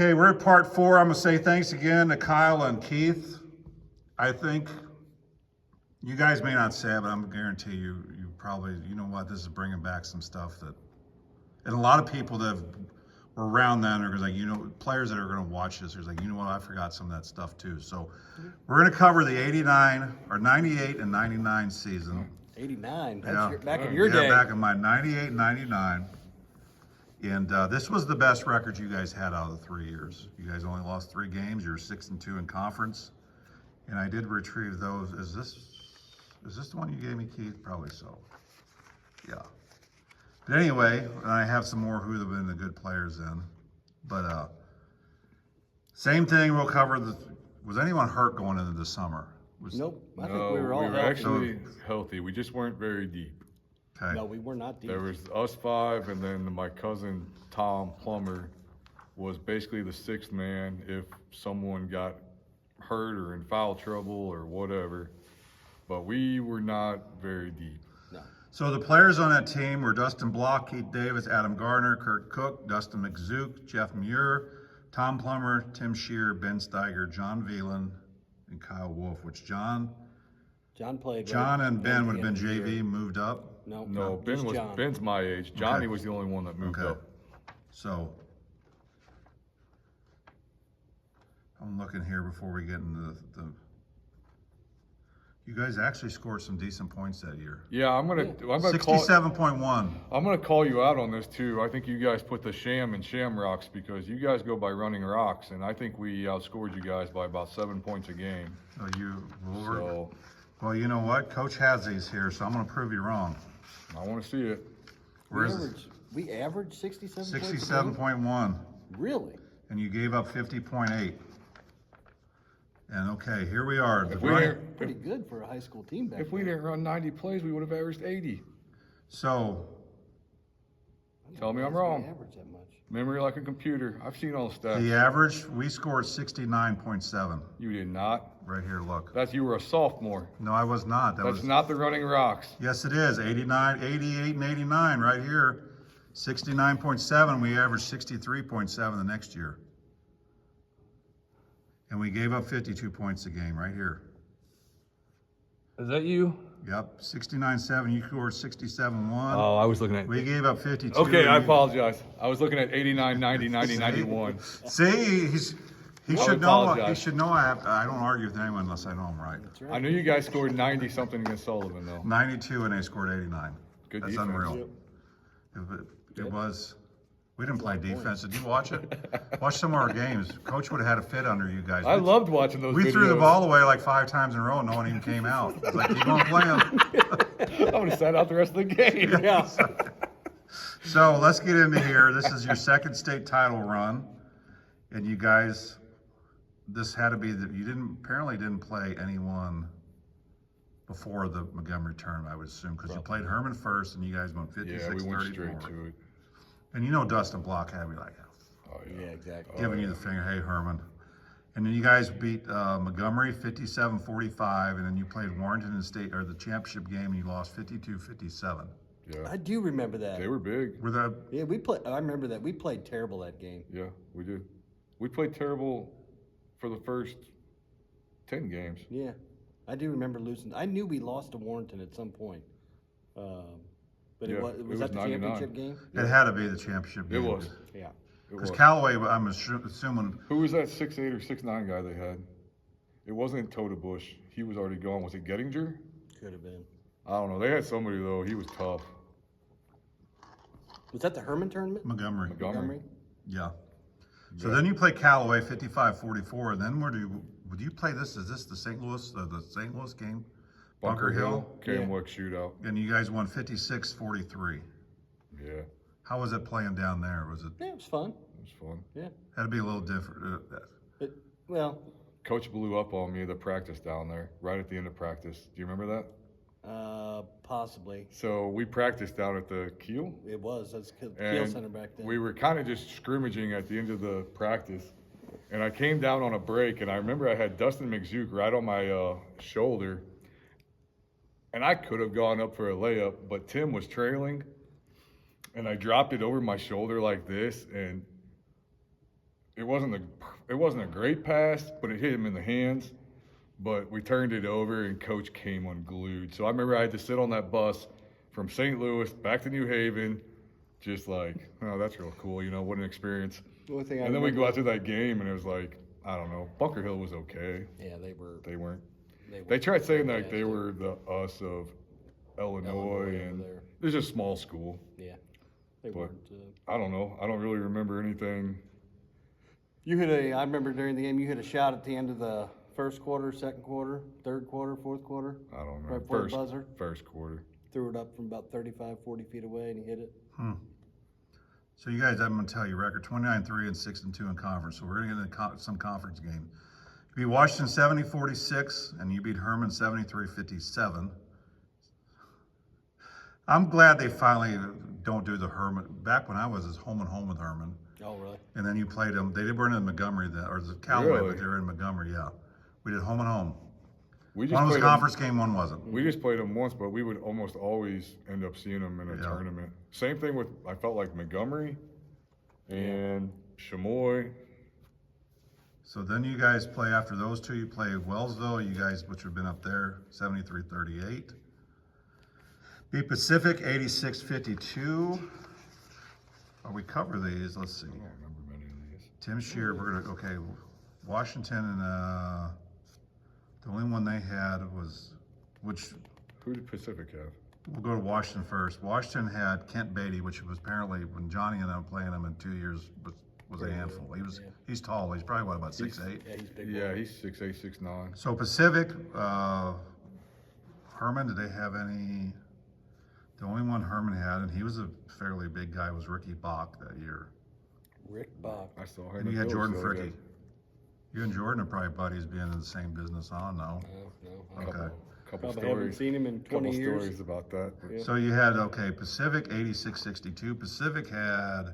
Okay, we're at part 4. I'm going to say thanks again to Kyle and Keith. I think you guys may not say it, but I'm guarantee you probably, you know what, this is bringing back some stuff that, and a lot of people that were around then are like, players that are going to watch this, are like, you know what, I forgot some of that stuff too. So we're going to cover the 89 or 98 and 99 season. 89? That's Yeah. back in your day. Yeah, back in my 98, 99. And this was the best record you guys had out of the 3 years. You guys only lost 3 games. You were 6-2 in conference. And I did retrieve those. Is this the one you gave me, Keith? Probably so. Yeah. But anyway, I have some more who have been the good players then. But same thing. We'll cover was anyone hurt going into the summer? Nope. I think we were all healthy. Actually healthy. We just weren't very deep. Okay. No, we were not deep. There was us 5, and then my cousin Tom Plummer was basically the 6th man if someone got hurt or in foul trouble or whatever. But we were not very deep. No. So the players on that team were Dustin Block, Keith Davis, Adam Gardner, Kurt Cook, Dustin McZook, Jeff Muir, Tom Plummer, Tim Shear, Ben Steiger, John Veland, and Kyle Wolfe, which John played. John and Ben would have been JV, moved up. No, Ben's my age. Johnny was the only one that moved up. So I'm looking here before we get into the you guys actually scored some decent points that year. Yeah, I'm gonna 67.1. I'm gonna call you out on this too. I think you guys put the sham in Shamrocks because you guys go by running rocks, and I think we outscored you guys by about 7 points a game. Oh, you Lord. So, well, you know what? Coach has these here, so I'm going to prove you wrong. I want to see it. We averaged 67. 67.1. Really? And you gave up 50.8. And okay, here we are. Pretty good for a high school team back If we didn't run 90 plays, we would have averaged 80. So, tell me I'm wrong. Average that much. Memory like a computer. I've seen all the stats. the average, we scored 69.7. You did not. Right here, look. You were a sophomore. No, I was not. That's not the running rocks. Yes, it is. 89, 88, and 89 right here. 69.7. We averaged 63.7 the next year. And we gave up 52 points a game right here. Is that you? Yep, 69.7. You scored 67.1. Oh, I was looking at. We gave up 52. Okay, I apologize. I was looking at 89, 90, 90, 91. See, he should know. He should know. I don't argue with anyone unless I know I'm right. That's right. I knew you guys scored 90 something against Sullivan though. 92 and they scored 89. Good That's defense. unreal. It was. We didn't play defense. Did you watch it? Watch some of our games. Coach would have had a fit under you guys. I loved watching those videos. We threw the ball away like 5 times in a row and no one even came out. It's like, keep on playing. I would have sat out the rest of the game. Yeah. So let's get into here. This is your second state title run. And you guys, this had to be that you apparently didn't play anyone before the Montgomery tournament, I would assume, because you played Herman first and you guys went 56-34. Yeah, we went straight to it. And Dustin Block had me like, Yeah, exactly. giving you the finger, hey, Herman. And then you guys beat Montgomery 57-45, and then you played Warrenton in the state or the championship game, and you lost 52-57. Yeah, I do remember that. they were big. Yeah, we played. I remember that. We played terrible that game. Yeah, we did. We played terrible for the first 10 games. Yeah, I do remember losing. I knew we lost to Warrenton at some point. But Yeah, was it was that the 99. championship game? It had to be the championship game. It was. Yeah. It Because was. Callaway, I'm assuming, Who was that 6'8" or 6'9" guy they had? It wasn't Tota Bush. He was already gone. Was it Gettinger? Could have been. I don't know. They had somebody though. He was tough. Was that the Herman tournament? Montgomery. Montgomery. Yeah. So then you play Callaway 55-44, and then would you play this? Is this the St. Louis game? Bunker Hill? Camwick shootout. And you guys won 56-43. Yeah, How was it playing down there? Was it Yeah, it was fun. it was fun. Yeah. had to be a little different? Well, Coach blew up on me at the practice down there, right at the end of practice. Do you remember that? possibly. So we practiced down at the Kiel. It was. That's Kiel And Center back then. we were kind of just scrimmaging at the end of the practice. And I came down on a break, and I remember I had Dustin McZook right on my shoulder. And I could have gone up for a layup, but Tim was trailing. And I dropped it over my shoulder like this, and it wasn't a great pass, but it hit him in the hands. But we turned it over, and Coach came unglued. So I remember I had to sit on that bus from St. Louis back to New Haven, just like, oh, that's real cool. What an experience. The only thing I And then we remember- go out to that game, and it was like, I don't know. Bunker Hill was okay. Yeah, they were. They weren't. They They tried saying like yeah, they were the us of Illinois, over and there. it's just a small school. Yeah, they But- weren't. I don't know. I don't really remember anything. You I remember during the game, you hit a shot at the end of the first quarter, second quarter, third quarter, fourth quarter. I don't remember. Right before the buzzer. First quarter. Threw it up from about 35, 40 feet away, and he hit it. So you guys, I'm going to tell you, record 29-3 and 6-2 in conference. So we're going to get into some conference game. You beat Washington 70-46, and you beat Herman 73-57. I'm glad they finally don't do the Herman. Back when I was home and home with Herman, Oh, really? and then you played them. They weren't in Montgomery then, or the Callaway, Really? but they were in Montgomery. Yeah, we did home and home. We just One was a played 'em- conference game, one wasn't. We just played them once, but we would almost always end up seeing them in a Yeah. tournament. Same thing with, I felt like Montgomery and Chamois. So then you guys play after those two. You play Wellsville, you guys, which have been up there, 73-38. Beat Pacific 86-52. Oh, we cover these. Let's see. I don't remember many of these. Tim Shear, okay, Washington and the only one they had was, which, Who did Pacific have? we'll go to Washington first. Washington had Kent Beatty, which was apparently, when Johnny ended up playing him in 2 years, was a handful. He's tall. He's probably, about 6'8"? Yeah, he's big. Yeah, he's 6'8", 6'9". So Pacific, Herman, did they have any? The only one Herman had, and he was a fairly big guy, was Ricky Bach that year. Rick Bach. I saw him. And you had Jordan Fricky. You and Jordan are probably buddies, being in the same business, huh? No. No. Okay. Couple Probably haven't stories. seen him in 20 Couple years. stories about that. but- Yeah. So you had, Pacific 86-62. Pacific had,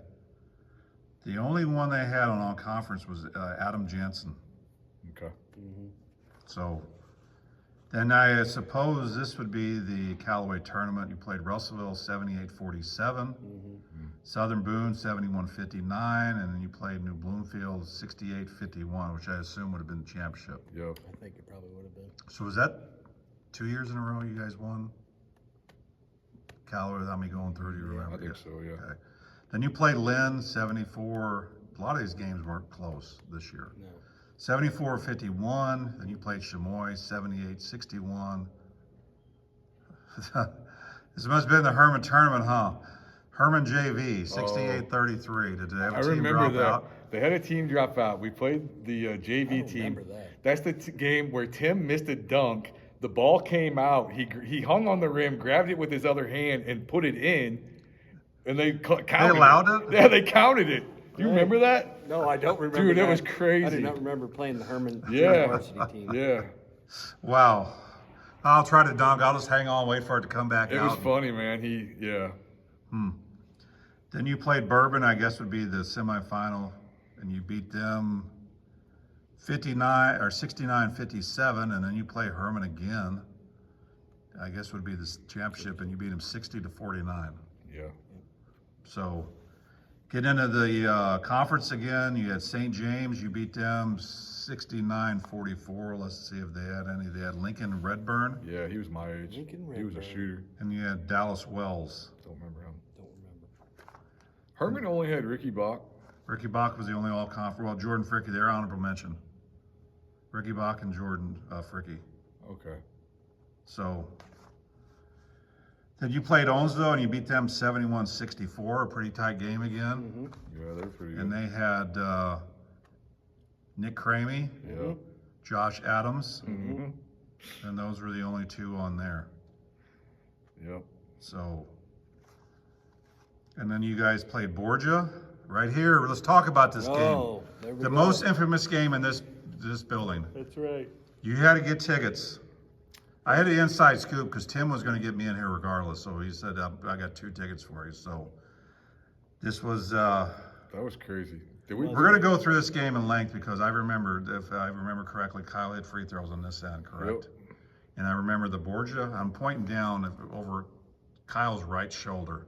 the only one they had on all conference was Adam Jansen. Okay. So then I suppose this would be the Callaway tournament. You played Russellville 78-47, Southern Boone 71-59, and then you played New Bloomfield 68-51, which I assume would have been the championship. Yep. I think it probably would have been. So was that 2 years in a row you guys won? Callaway, without me going through, do you remember? I think so, yeah. Okay. Then you played Lynn 74. A lot of these games weren't close this year. No. 74-51. Then you played Chamois 78-61. This must have been the Herman tournament, huh? Herman JV 68-33. Did they have a I team remember drop that. out? They had a team drop out. We played the JV I team. remember that. That's the game where Tim missed a dunk. The ball came out. He hung on the rim, grabbed it with his other hand, and put it in. And they counted allowed it? Yeah, they counted it. Do you remember that? No, I don't remember. Dude, that that was crazy. I do not remember playing the Herman Yeah. varsity team. Yeah. Wow. I'll try to dunk. I'll just hang on, wait for it to come back It out. was funny, man. Yeah. Then you played Bourbon, I guess would be the semifinal, and you beat them 69-57, and then you play Herman again. I guess would be the championship, and you beat them 60-49. Yeah. So, get into the conference again. You had St. James. You beat them 69-44. Let's see if they had any. They had Lincoln Redburn, Yeah, he was my age. Lincoln He was a Redburn. shooter. and you had Dallas Wells. Don't remember him. Don't remember. Herman only had Ricky Bach. Ricky Bach was the only all-conference. Well, Jordan Fricky, they're honorable mention. Ricky Bach and Jordan Fricky. Okay. So, then you played Owensville and you beat them 71-64, a pretty tight game again. Yeah, they're pretty And good. they had Nick Cramey, Yeah. Josh Adams, Mm-hmm. and those were the only two on there. Yep. So, and then you guys played Borgia right here. Let's talk about this Oh, game. there we The go. most infamous game in this building. That's right. You had to get tickets. I had the inside scoop because Tim was going to get me in here regardless. So he said, I got 2 tickets for you. So this was, That was crazy. Did we? we're going to go through this game in length because I remembered, if I remember correctly, Kyle had free throws on this end, correct? Yep. And I remember the Borgia, I'm pointing down over Kyle's right shoulder.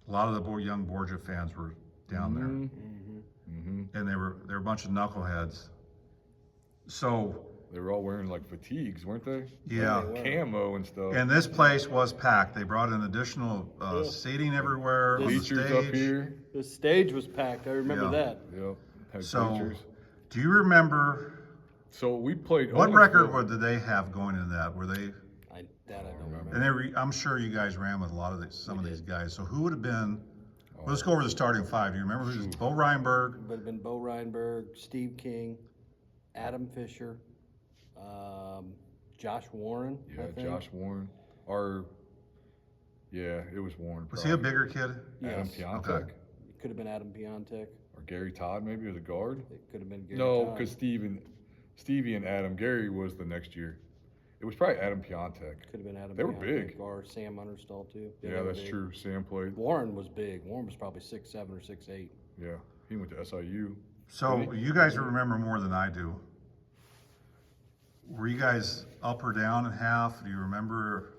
A lot of the young Borgia fans were down there. Mm-hmm. and they were a bunch of knuckleheads. So They were all wearing like fatigues, weren't they? yeah, Camo and stuff. and this place was packed. They brought in additional seating everywhere on the Bleachers stage. up here. The stage was packed. I remember Yeah. that. Yep. Had So, bleachers. do you remember So we played. what Owensville. record did they have going into that? Were they? I don't remember. And I'm sure you guys ran with a lot of some of these guys. So who would have been? Let's go over the starting five. Do you remember who? Bo Reinberg. Would have been Bo Reinberg, Steve King, Adam Fisher, Josh Warren. I Yeah, think. Josh Warren. It was Warren. Was he a bigger kid? Adam Yes. Piontek. Okay. It could have been Adam Piontek. Or Gary Todd maybe as a guard? It could have been Gary No, Todd. because Stevie and Adam. Gary was the next year. It was probably Adam Piontek. Could have been Adam They were Piontek big. or Sam Understall too. Yeah, they were that's big. true. Sam played. Warren was big. Warren was probably 6'7" or 6'8". Yeah, he went to SIU. So you guys remember more than I do. Were you guys up or down in half? Do you remember?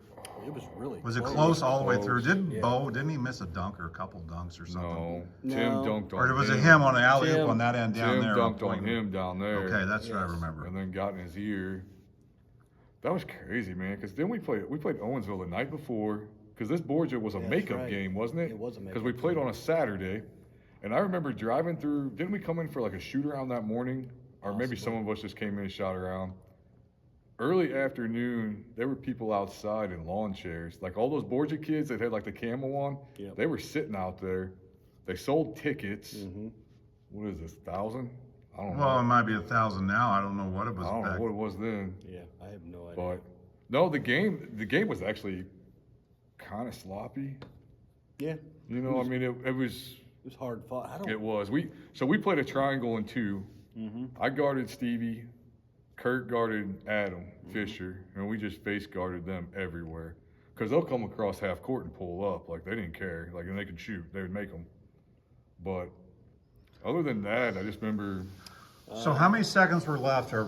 It was really Was it close all the way through? Close. Didn't he miss a dunk or a couple dunks or something? No, Tim No. dunked on Or was him. it him on the alley oop Tim- on that end down Tim there? dunked on him down there. Okay, that's what I Yes. remember. And then got in his ear. That was crazy, man. Because then we played Owensville the night before. Because this Borgia was a That's makeup right. game, wasn't it? It was a Because we makeup played on a Saturday, and I remember driving through. Didn't we come in for like a shoot around that morning, or maybe some of us just came in and shot around? Early afternoon, there were people outside in lawn chairs. Like all those Borgia kids that had like the camo on, Yep. they were sitting out there. They sold tickets. Mm-hmm. What is this, 1,000? I don't Well, it know. might be 1,000 now. I don't know what it was I don't know back. what it was then. Yeah, I have no idea. But no, the game was actually kind of sloppy. Yeah, You know, I mean, it was. it was hard fought. I don't. It was. We played a triangle in two. Mm-hmm. I guarded Stevie, Kurt guarded Adam Fisher, and we just face guarded them everywhere. Because they'll come across half court and pull up like they didn't care, like and they could shoot. They would make them. But other than that, I just remember So how many seconds were left? Or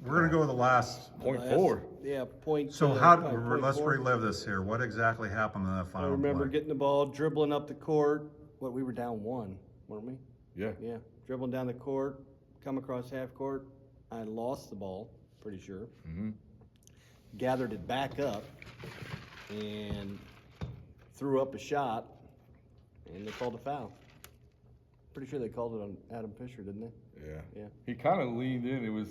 we're gonna go with the last. .4. Yeah, point. So probably point let's 4. relive this here. What exactly happened in that I final remember play? getting the ball, dribbling up the court. What, we were down 1, weren't we? Yeah. Yeah, dribbling down the court, come across half court. I lost the ball, pretty sure. Mm-hmm. Gathered it back up and threw up a shot, and they called a foul. Pretty sure they called it on Adam Fisher, didn't they? Yeah. Yeah. He kind of leaned in. It was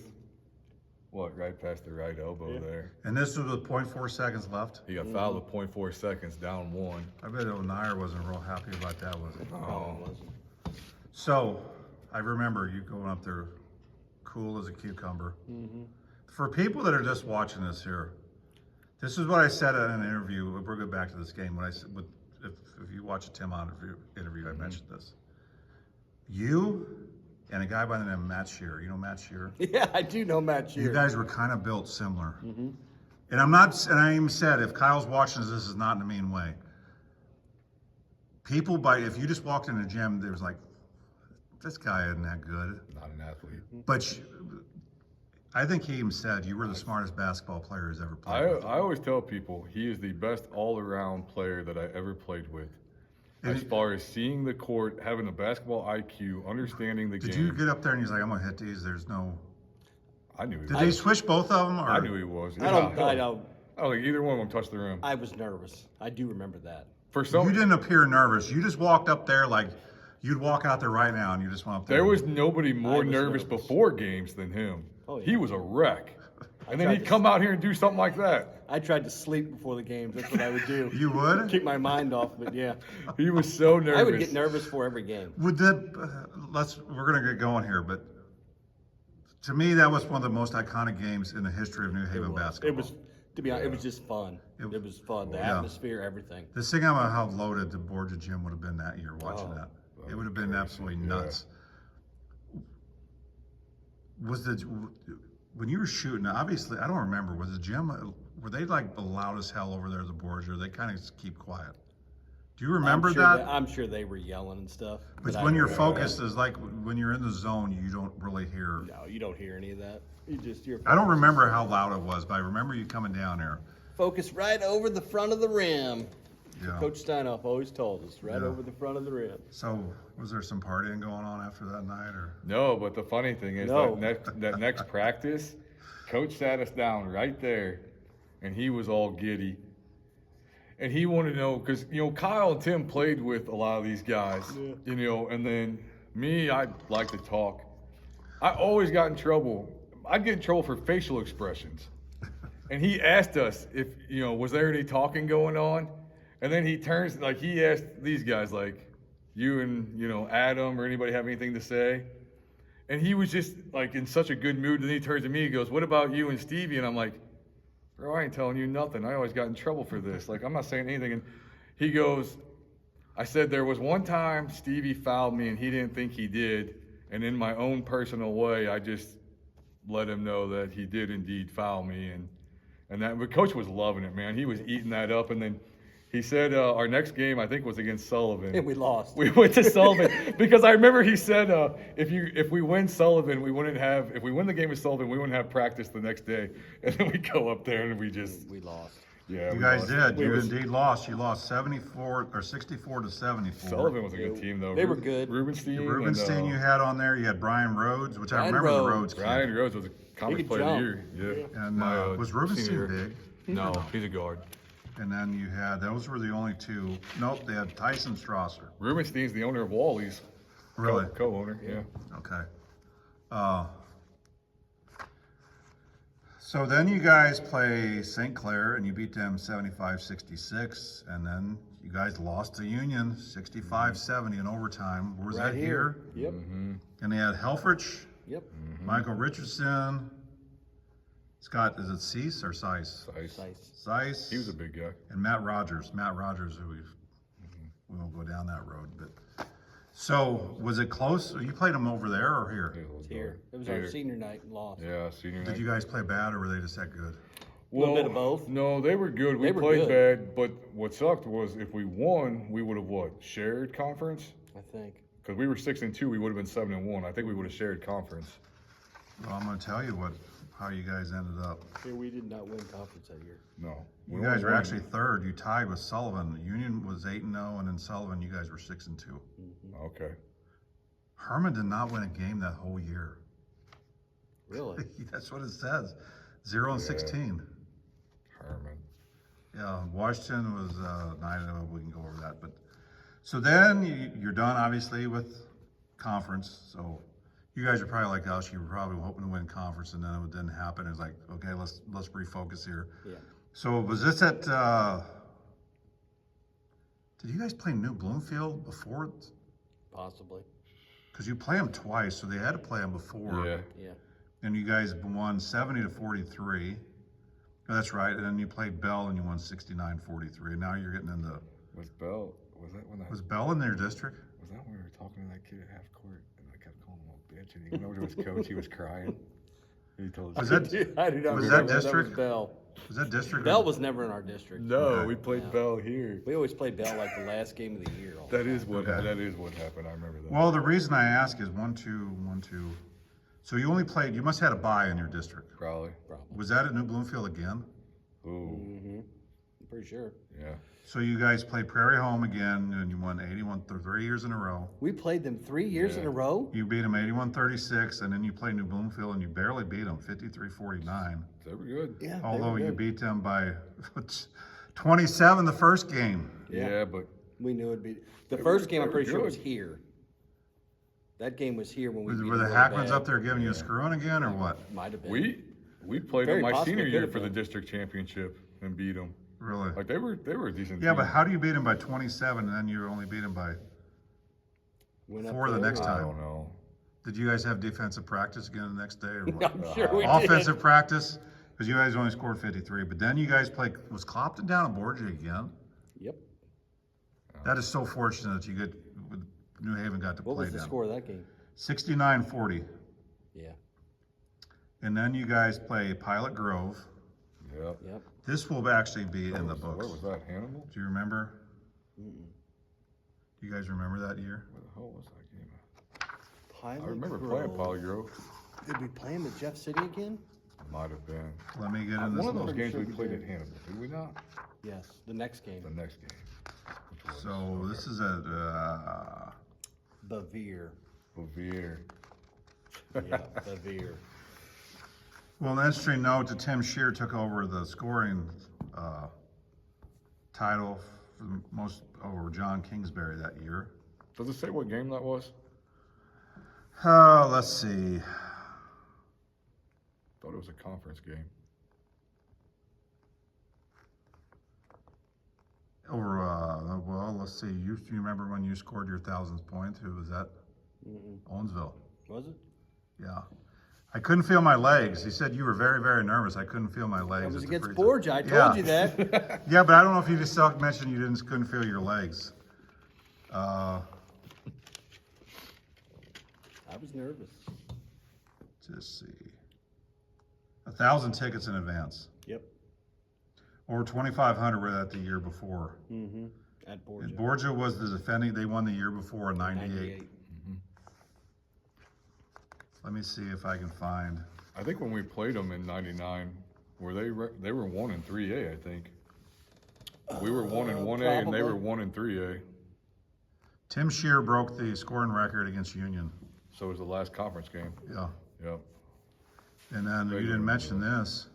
right past the right elbow Yeah. there. And this was with 0.4 seconds left. He got fouled with .4 seconds, down 1. I bet O'Neill wasn't real happy about that, was he? Probably wasn't. So I remember you going up there, cool as a cucumber. Mm-hmm. For people that are just watching this here, this is what I said in an interview. We'll go back to this game. When I said, if you watch a Tim on interview, I mentioned this. You and a guy by the name of Matt Shearer. You know Matt Shearer? Yeah, I do know Matt You Shearer. guys were kind of built similar. Mm-hmm. And I even said, if Kyle's watching this is not in a mean way. If you just walked in the gym, there was like, this guy isn't that good. Not an athlete. But I think he even said you were the smartest basketball player he's ever played with. I always tell people he is the best all-around player that I ever played with. As far as seeing the court, having a basketball IQ, understanding the Did game. you get up there and he's like, I'm gonna hit these? There's no. I knew he Did was. they switch both of them? Or? I knew he was. I don't think either one of them touched the rim. I was nervous. I do remember that. For some, You didn't appear nervous. You just walked up there like you'd walk out there right now and you just went up there. there was nobody more was nervous nervous. before games than him. Oh, yeah. He was a wreck. And then tried he'd to- come out here and do something like that. I tried to sleep before the games. That's what I would do. You would? Keep my mind off of it, yeah. He was so nervous. I would get nervous for every game. Would that? We're gonna get going here, but to me that was one of the most iconic games in the history of New Haven basketball. It was, to be honest, it was just fun. It was fun. The Yeah. atmosphere, everything. Just think about how loaded the Borgia gym would have been that year watching Oh, that. It would have been absolutely nuts. When you were shooting, obviously, I don't remember, was the gym, were they like the loudest hell over there at the Borgia? Or they kind of keep quiet? Do you remember that? I'm sure they were yelling and stuff. But I when don't you're remember focused, is like when you're in the zone, you don't really hear. that. No, you don't hear any of that. You're I don't remember how loud it was, but I remember you coming down there. focused right over the front of the rim. Yeah. Coach Steinoff always told us, right Yeah. over the front of the rim. So, was there some partying going on after that night, or? No, but the funny thing is No. that next practice, coach sat us down right there, and he was all giddy. And he wanted to know, because, Kyle and Tim played with a lot of these guys, and then me, I like to talk. I always got in trouble. I'd get in trouble for facial expressions. And he asked us if, was there any talking going on? And then he turns, he asked these guys, you and, Adam or anybody have anything to say? And he was just, in such a good mood. And then he turns to me, he goes, what about you and Stevie? And I'm like, bro, I ain't telling you nothing. I always got in trouble for this. I'm not saying anything. And he goes, I said, there was one time Stevie fouled me and he didn't think he did. And in my own personal way, I just let him know that he did indeed foul me. But Coach was loving it, man. He was eating that up. And then he said our next game, I think, was against Sullivan. And we lost. We went to Sullivan because I remember he said if we win Sullivan, if we win the game with Sullivan, we wouldn't have practice the next day. And then we go up there and we lost. Yeah, You we guys lost. did. You indeed lost. You lost 64 to 74. Sullivan was a good team though. They were good. Rubenstein. Rubenstein you had on there. You had Brian Rhodes, which I Brian remember the Rhodes. Rhodes kid. Brian Rhodes was a conference could player of the jump. year. Yeah. And My, was senior Rubenstein year. big? No, he's a guard. And then you had, those were the only two. Nope, they had Tyson Strasser. Rubenstein's the owner of Wally's. Really? Co-owner, yeah. Okay. So then you guys play St. Clair and you beat them 75-66. And then you guys lost to Union 65-70 in overtime. Where was Right that here. Yep. And they had Helfrich, Yep. Michael Richardson, Scott, is it Cease or Sice? Nice. Sice. He was a big guy. And Matt Rogers, who we won't go down that road, but so was it close? You played them over there or here? Here. It was our senior night and lost. Yeah, senior night. Did you guys play bad or were they just that good? A little bit of both. No, they were good. We They were played good. bad, but what sucked was if we won, we would have shared conference? I think. Because we were 6-2, we would have been 7-1. I think we would have shared conference. Well, I'm going to tell you how you guys ended up. Yeah, we did not win conference that year. No. You guys were actually third. You tied with Sullivan. Union was 8-0, and then Sullivan, you guys were 6-2. Okay. Herman did not win a game that whole year. Really? That's what it says. 0-16. Herman. Yeah, Washington was 9-0. We can go over that, but so then you're done obviously with conference. So you guys are probably like us. You were probably hoping to win conference, and then it didn't happen. It's like, okay, let's refocus here. Yeah. So was this at? Did you guys play New Bloomfield before? Possibly. Because you play them twice, so they had to play them before. Yeah. Yeah. And you guys won 70-43. Oh, that's right. And then you played Bell and you won 69-43. And now you're getting into. Was that when Was Bell in their district? Was that when we were talking to that kid at half court and I kept calling him a bitch and he went over to his coach, he was crying. He told us. Was that I do not was remember. that district? was Bell. Was that district? Bell was never in our district. No, Okay. we played Bell here. We always played Bell like the last game of the year. all the That time. is what Okay. that is what happened. I remember that. Well, the reason I ask is 1-2. So you only played. You must have had a bye in your district. Probably. Probably. Was that at New Bloomfield again? Ooh. I'm pretty sure. Yeah. So you guys played Prairie Home again, and you won 81 3 years in a row. We played them 3 years in a row. You beat them 81-36, and then you played New Bloomfield, and you barely beat them 53-49. They were good. Yeah. Although you beat them by 27 the first game. Yeah, but We knew it'd be the They first were- game. I'm they pretty were sure was good. here. That game was here when we beat Were the them really Hackmans bad. up there giving you a screwing again, or what? Might have been. we played Very them my possibly senior could year have for the been. district championship and beat them. Really? Like they were a decent Yeah, team. but how do you beat them by 27, and then you only beat them by Went up 4 the there. next I time? don't know. Did you guys have defensive practice again the next day, or what? I'm sure we Offensive practice? Because you guys only scored 53, but then you guys played. Was Clopton down and board you again? did. Yep. That is so fortunate that you get New Haven got to What play was the them. score of that game? 69-40, Yeah. and then you guys play Pilot Grove. Yep. Yep. This will actually be in the Where books. was that? Hannibal? Do you remember? You guys remember that year? Where the hell was that game? Pilot I remember Grove. playing Polygrove. Did we play him at Jeff City again? Might have been. Let me get in this. One of those little- games sure we we played did. at Hannibal, did we not? Yes, the next game. The next game. Which was So this is at, Bevere. Bevere. Yeah, Bevere. well, an interesting note that Tim Shear took over the scoring title for the most over John Kingsbury that year. Does it say what game that was? Let's see. Thought it was a conference game. Over, well, let's see. You remember when you scored your 1,000th point? Who was that? Owensville. Was it? Yeah. I couldn't feel my legs. He said you were very, very nervous. I couldn't feel my legs. It was at the against free throw. Borgia. I told Yeah. you that. Yeah, but I don't know if you just mentioned you couldn't feel your legs. I was nervous. Just see. 1,000 tickets in advance. Yep. Over 2,500 were that the year before. Mm-hmm. At Borgia. And Borgia was the defending. They won the year before in '98. Let me see if I can find. I think when we played them in '99, were they were 1 in 3A? I think we were 1 in 1A and they were probably. 1 in 3A. Tim Shear broke the scoring record against Union. So it was the last conference game. Yeah. Yep. And then you didn't mention this.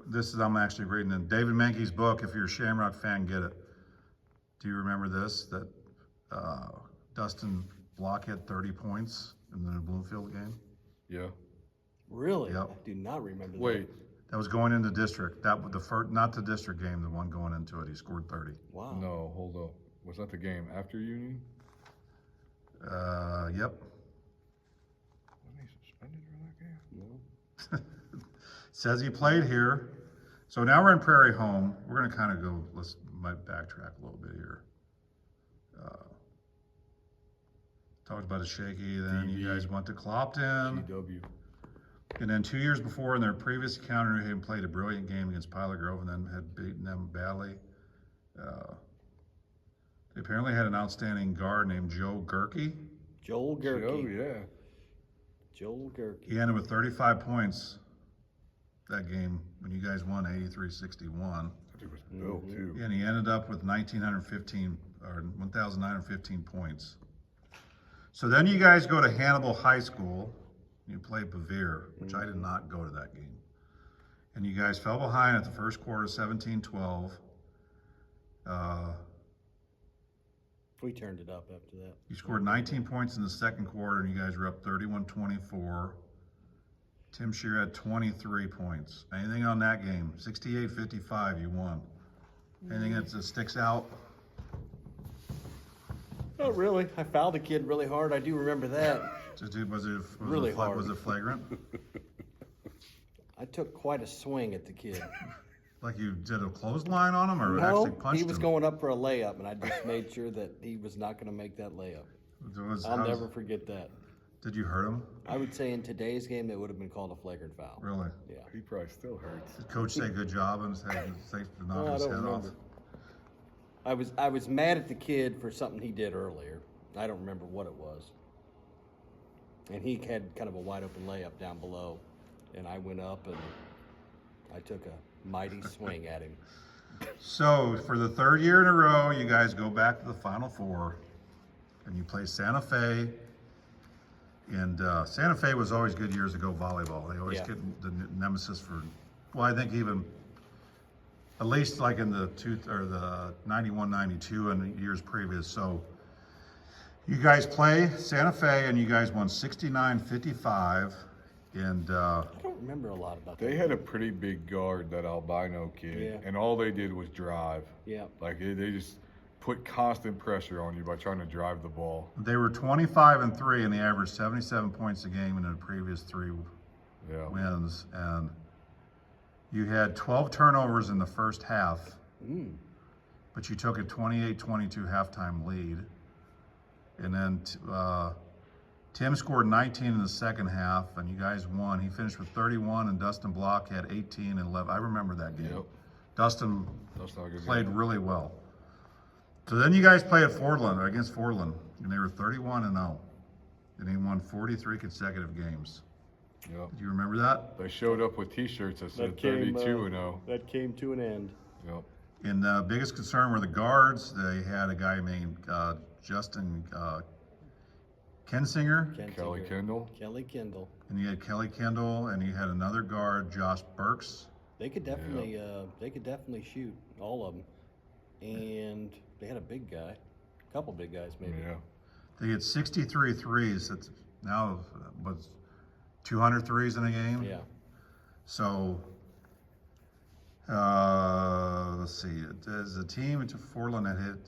This is, I'm actually reading in David Menke's book. If you're a Shamrock fan, get it. Do you remember this? That Dustin Block had 30 points in the Bloomfield game? Yeah. Really? Yep. I do not remember that. Wait. That was going into district. That was the first, not the district game, the one going into it. He scored 30. Wow. No, hold up. Was that the game after Union? Yep. Wasn't he suspended for that game? No. Says he played here. So now we're in Prairie Home. We're going to kind of go, might backtrack a little bit here. Talked about a shaky, then you guys went to Clopton. GW. And then 2 years before, in their previous encounter, New Haven played a brilliant game against Pilot Grove and then had beaten them badly. They apparently had an outstanding guard named Joe Gerke. Joel Gerke. Oh yeah. Joel Gerke. He ended with 35 points that game when you guys won 83-61. It was Bill too. And he ended up with 1,915 points. So then you guys go to Hannibal High School. You play Bevere, which I did not go to that game. And you guys fell behind at the first quarter, 17-12. We turned it up after that. You scored 19 points in the second quarter, and you guys were up 31-24. Tim Shear had 23 points. Anything on that game? 68-55, you won. Anything that sticks out? Not really. I fouled the kid really hard. I do remember that. Was it flagrant? I took quite a swing at the kid. Like you did a clothesline on him, or No, actually punched he was him? going up for a layup, and I just made sure that he was not going to make that layup. I'll never forget that. Did you hurt him? I would say in today's game, it would have been called a flagrant foul. Really? Yeah. He probably still hurts. Did coach say good job and say for No, knocking I his don't head off? remember. I was mad at the kid for something he did earlier. I don't remember what it was. And he had kind of a wide open layup down below, and I went up and I took a mighty swing at him. So for the third year in a row, you guys go back to the Final Four, and you play Santa Fe. And Santa Fe was always good years ago volleyball. They always Yeah. get the nemesis for, well, I think even at least like in the 91, 92 and the years previous. So you guys play Santa Fe, and you guys won 69-55. And I don't remember a lot about that. They had a pretty big guard, that albino kid, Yeah. and all they did was drive. Yeah. Like they just put constant pressure on you by trying to drive the ball. they were 25-3, and they averaged 77 points a game in the previous 3 Yeah. wins. And you had 12 turnovers in the first half, but you took a 28-22 halftime lead. And then Tim scored 19 in the second half, and you guys won. He finished with 31, and Dustin Block had 18 and 11. I remember that game. Yep. Dustin That's not a good played game. really well. So then you guys played at Fordland, or against Fordland, and they were 31-0. And he won 43 consecutive games. Yep. Do you remember that? They showed up with T-shirts that said 32-0. That came to an end. Yep. And the biggest concern were the guards. They had a guy named Justin Kensinger, Kelly Kendall. Kelly Kendall. and you had Kelly Kendall, and you had another guard, Josh Burks. They could definitely shoot, all of them. And they had a big guy, a couple big guys maybe. Yeah. They had 63 threes. That's now was 200 threes in a game. Yeah. So let's see. As a team, Portland had hit.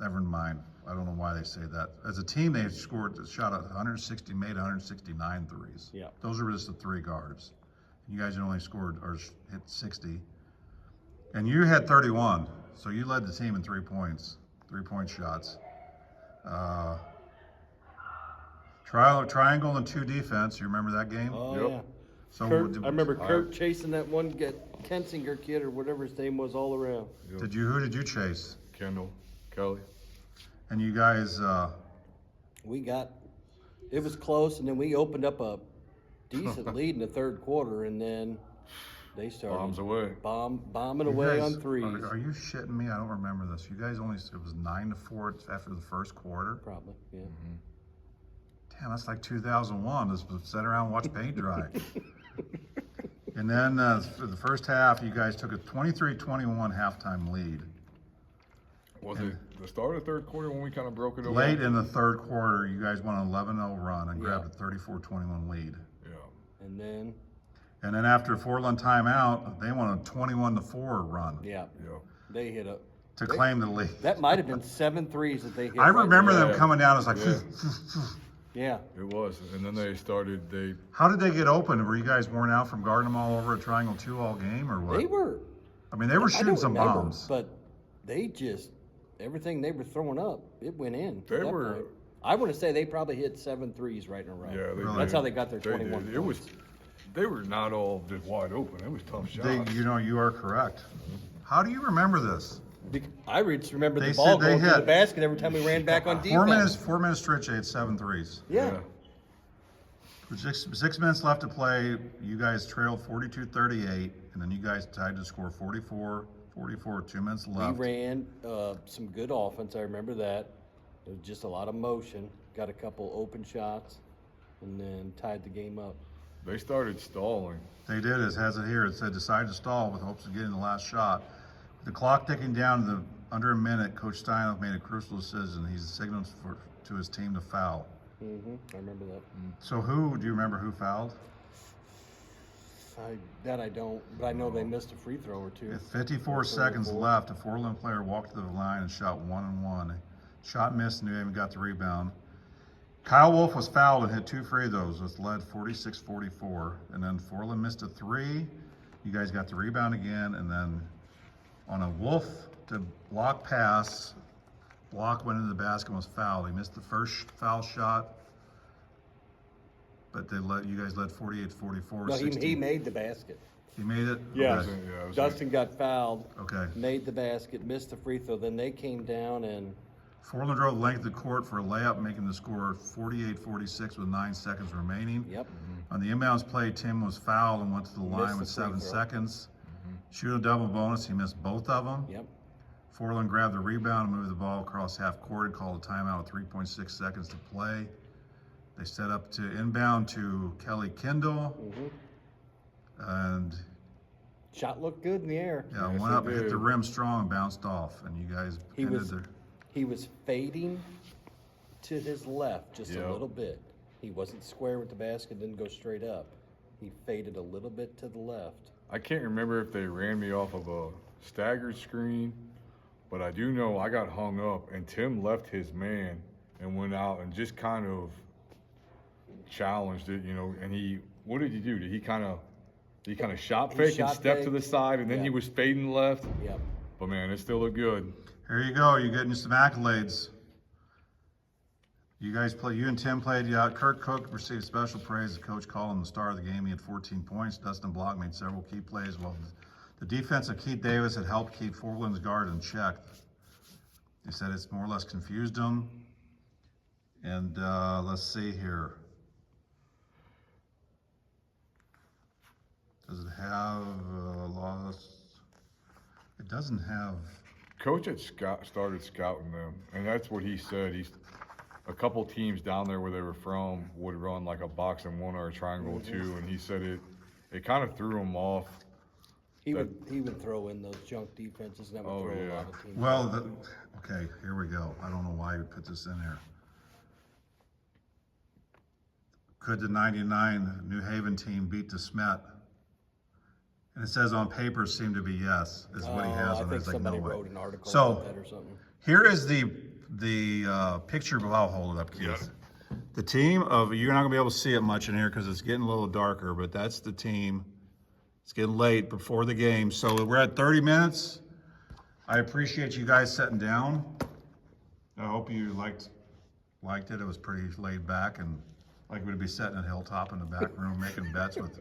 Never mind. I don't know why they say that. As a team, they shot 160, made 169 threes. Yeah. Those are just the three guards. You guys only scored or hit 60, and you had 31. So you led the team in 3 points, 3-point shots. Triangle and 2 defense. You remember that game? Oh Yep. yeah. So Kurt, I remember Kurt chasing that one Kensinger kid or whatever his name was all around. Yep. Who did you chase? Kendall. Kelly. And you guys, It was close, and then we opened up a decent lead in the third quarter, and then they started Bombs away. bombing you away guys- on threes. Are you shitting me? I don't remember this. You guys only, it was 9-4 after the first quarter. Probably, yeah. Damn, that's like 2001. Just sit around and watch paint dry. And then for the first half, you guys took a 23-21 halftime lead. Was it the start of the third quarter when we kind of broke it over? Late in the third quarter, you guys won an 11-0 run and Yeah. grabbed a 34-21 lead. Yeah. And then, after a 4-run timeout, they won a 21-4 run yeah, Yeah. they hit a. to claim the lead. That might have been 7 threes that they hit. I remember there. them Yeah. coming down. It's like, Yeah. Yeah. It was. And then they how did they get open? Were you guys worn out from guarding them all over a triangle 2 all game, or what? They were. I mean, they were I shooting don't some remember, bombs. but they just everything they were throwing up, it went in. They at that were- point. I want to say they probably hit 7 threes right in a row. Yeah, they Really? That's did. how they got their They 21 did. It was. points. They were not all just wide open. It was tough shots. You are correct. How do you remember this? I just remember They the ball said they going through the hit. basket every time we ran back on defense. 4 minutes stretch, they had 7 threes. Yeah. With 6 minutes left to play, you guys trailed 42-38, and then you guys tied to score 44, 2 minutes We left. ran some good offense. I remember that. It was just a lot of motion. Got a couple open shots, and then tied the game up. They started stalling. They did, it has it here. It said decide to stall with hopes of getting the last shot. With the clock ticking down to under a minute, Coach Steinhoff made a crucial decision. He's signaled to his team to foul. I remember that. So do you remember who fouled? I don't, but I know they missed a free throw or two. With 54 seconds left, a Portland player walked to the line and shot 1-1. Shot missed, and New Haven got the rebound. Kyle Wolfe was fouled and hit 2 free throws, which led 46-44. And then Portland missed a 3. You guys got the rebound again, and then on a Wolfe to block pass, block went into the basket and was fouled. He missed the first foul shot, but you guys led 48-44. No, 16. he made the basket. He made it? Yeah. Okay. Yeah, it was Dustin got fouled, Okay. made the basket, missed the free throw. Then they came down and Portland drove the length of the court for a layup, making the score 48-46 with 9 seconds remaining. yep. On the inbounds play, Tim was fouled and went to the line Missed with the free 7 throw. seconds. Shoot a double bonus, he missed both of them. Yep. Portland grabbed the rebound and moved the ball across half court and called a timeout with 3.6 seconds to play. They set up to inbound to Kelly Kendall. And Shot looked good in the air. yeah, Yes, went it up and hit did. the rim strong and bounced off. And you guys He was fading to his left just a Yep. little bit. He wasn't square with the basket, didn't go straight up. He faded a little bit to the left. I can't remember if they ran me off of a staggered screen, but I do know I got hung up and Tim left his man and went out and just kind of challenged it, and what did he do? Did he kind of shot He fake and shot step to fake. the side and then he Yeah. was fading left? Yep. But man, it still looked good. Here you go. You're getting some accolades. You and Tim played you out. Kurt Cook received special praise. The coach called him the star of the game. He had 14 points. Dustin Block made several key plays. Well, the defense of Keith Davis had helped keep Portland's guard in check. He said it's more or less confused them. And let's see here. Does it have lost? It doesn't have. Coach had started scouting them, and that's what he said. A couple teams down there where they were from would run like a box and one or a triangle two, and he said it kind of threw him off. He would throw in those junk defenses, and that would throw a lot of teams. Well, okay, here we go. I don't know why you put this in here. Could the 99 New Haven team beat the Smet? And it says on paper seemed to be yes, is what he has on I there. think It's like, somebody no way. wrote an article So, about that or something. here is the picture. I'll hold it up, kids. The team of, you're not gonna be able to see it much in here because it's getting a little darker, but that's the team. It's getting late before the game, so we're at 30 minutes. I appreciate you guys sitting down. I hope you liked it. It was pretty laid back, and like we'd be sitting at Hilltop in the back room making bets with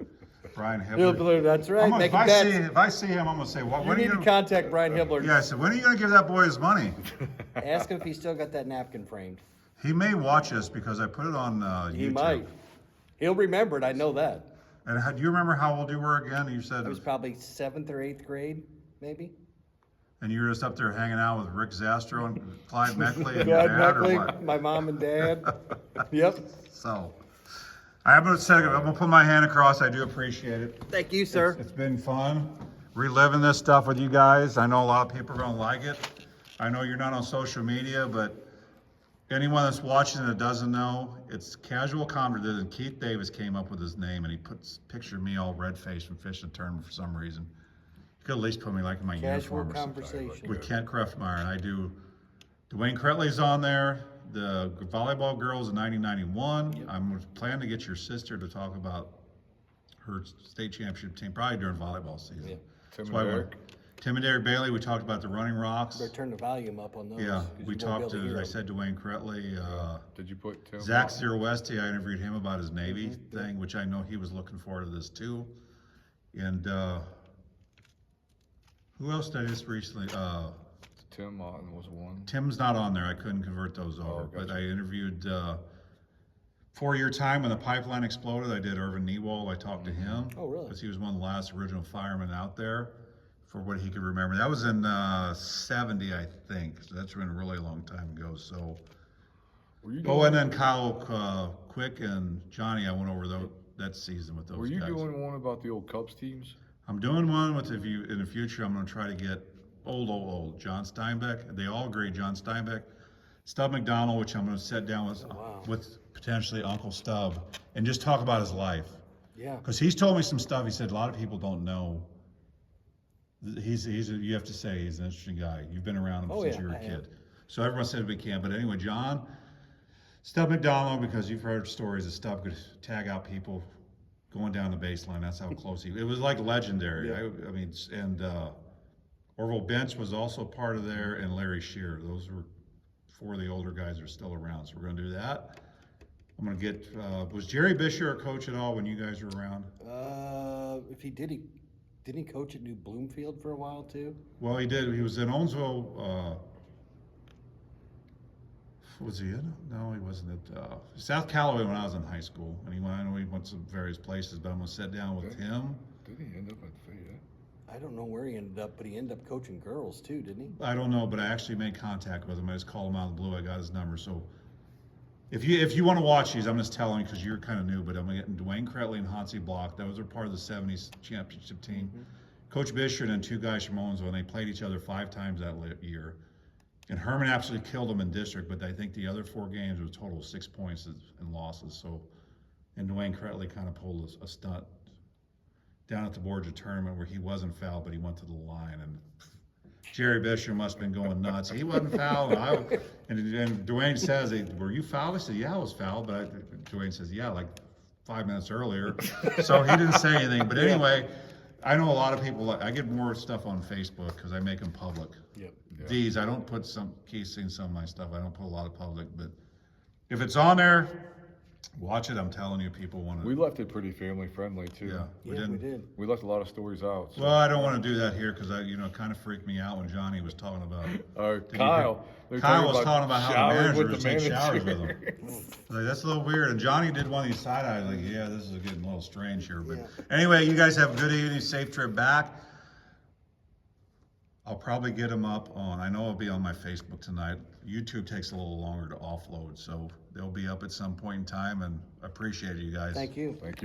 Brian Hibbler. That's right. If I see him, I'm gonna say, what? You When are need you to gonna? contact Brian Hibbler. Yeah, I said, when are you gonna give that boy his money? Ask him if he's still got that napkin framed. He may watch us because I put it on YouTube. He might. He'll remember it. I know that. And do you remember how old you were again? You said, I was probably 7th or 8th grade, maybe. and you were just up there hanging out with Rick Zastro and Clyde Meckley and your dad, or what? my mom and dad. Yep. So, I'm gonna put my hand across. I do appreciate it. Thank you, sir. It's been fun reliving this stuff with you guys. I know a lot of people are gonna like it. I know you're not on social media, but anyone that's watching that doesn't know, it's casual conversation. Keith Davis came up with his name, and he pictured me all red-faced from fishing a tournament for some reason. You could at least put me like in my Casual uniform or something. conversation. With Kent Krefmeyer, and I do. Dwayne Cretley's on there. The volleyball girls in 1991. Yep. I'm planning to get your sister to talk about her state championship team, probably during volleyball season. Yeah. Tim and Derek Bailey, we talked about the Running Rocks. Better turn the volume up on those. Yeah, 'cause we you won't be talked able to to, hear I them. said Dwayne Cretley. Did you put Tim? Zach Sierwesti, I interviewed him about his Navy thing, which I know he was looking forward to this too. And who else did I just recently? Tim Martin was one. Tim's not on there. I couldn't convert those over. gotcha. But I interviewed 4-year time when the pipeline exploded. I did Irvin Newall. I talked to him. Oh, really? Because he was one of the last original firemen out there, for what he could remember. That was in 70, I think. So that's been a really long time ago. So. And then Kyle Quick and Johnny, I went over that season with those guys. Were you doing one about the old Cubs teams? I'm doing one with, in the future, I'm going to try to get old John Steinbeck. They all agree, John Steinbeck, Stub McDonald, which I'm going to sit down with potentially Uncle Stub and just talk about his life. Yeah. Because he's told me some stuff. He said a lot of people don't know. You have to say he's an interesting guy. You've been around him since you were a kid. So everyone said we can. But anyway, John, Stub McDonald, because you've heard stories of Stub could tag out people going down the baseline. That's how close it was like legendary. Yeah. I mean, and Orville Bench was also part of there, and Larry Shearer. Those were 4 of the older guys that are still around. So we're going to do that. I'm going to get, was Jerry Bisher a coach at all when you guys were around? If he did, didn't he coach at New Bloomfield for a while too? Well, he did. He was in Owensville. Was he in? No, he wasn't at South Callaway when I was in high school. And I know he went to various places, but I'm going to sit down with him. Did he end up at Fayette? I don't know where he ended up, but he ended up coaching girls too, didn't he? I don't know, but I actually made contact with him. I just called him out of the blue. I got his number. So if you want to watch these, I'm just telling you because you're kind of new, but I'm getting Dwayne Cretley and Hansi Block. Those are part of the 70s championship team. Mm-hmm. Coach Bisher and 2 guys from Owensville, and they played each other 5 times that year. And Herman absolutely killed them in district, but I think the other 4 games was a total of 6 points and losses. So, and Dwayne Cretley kind of pulled a stunt down at the Borgia tournament where he wasn't fouled, but he went to the line. And Jerry Bisher must have been going nuts. He wasn't fouled. And Dwayne says, were you fouled? I said, yeah, I was fouled. But Dwayne says, yeah, like 5 minutes earlier. So he didn't say anything. But anyway, I know a lot of people, I get more stuff on Facebook because I make them public. Yep. Yeah. These, I don't put some of my stuff, I don't put a lot of public, but if it's on there, Watch it. I'm telling you, people want to. We left it pretty family friendly too. Yeah, we Yeah, didn't. we did. We left a lot of stories out. So. Well, I don't want to do that here because it kind of freaked me out when Johnny was talking about. Did you Kyle. hear- they're Kyle was talking about how the showering manager with would the take showers with manager. him. Like, that's a little weird. And Johnny did one of these side eyes, like, yeah, this is getting a little strange here. But anyway, you guys have a good evening, safe trip back. I'll probably get them up on, I know it'll be on my Facebook tonight. YouTube takes a little longer to offload, so they'll be up at some point in time, and I appreciate you guys. Thank you. Thank you.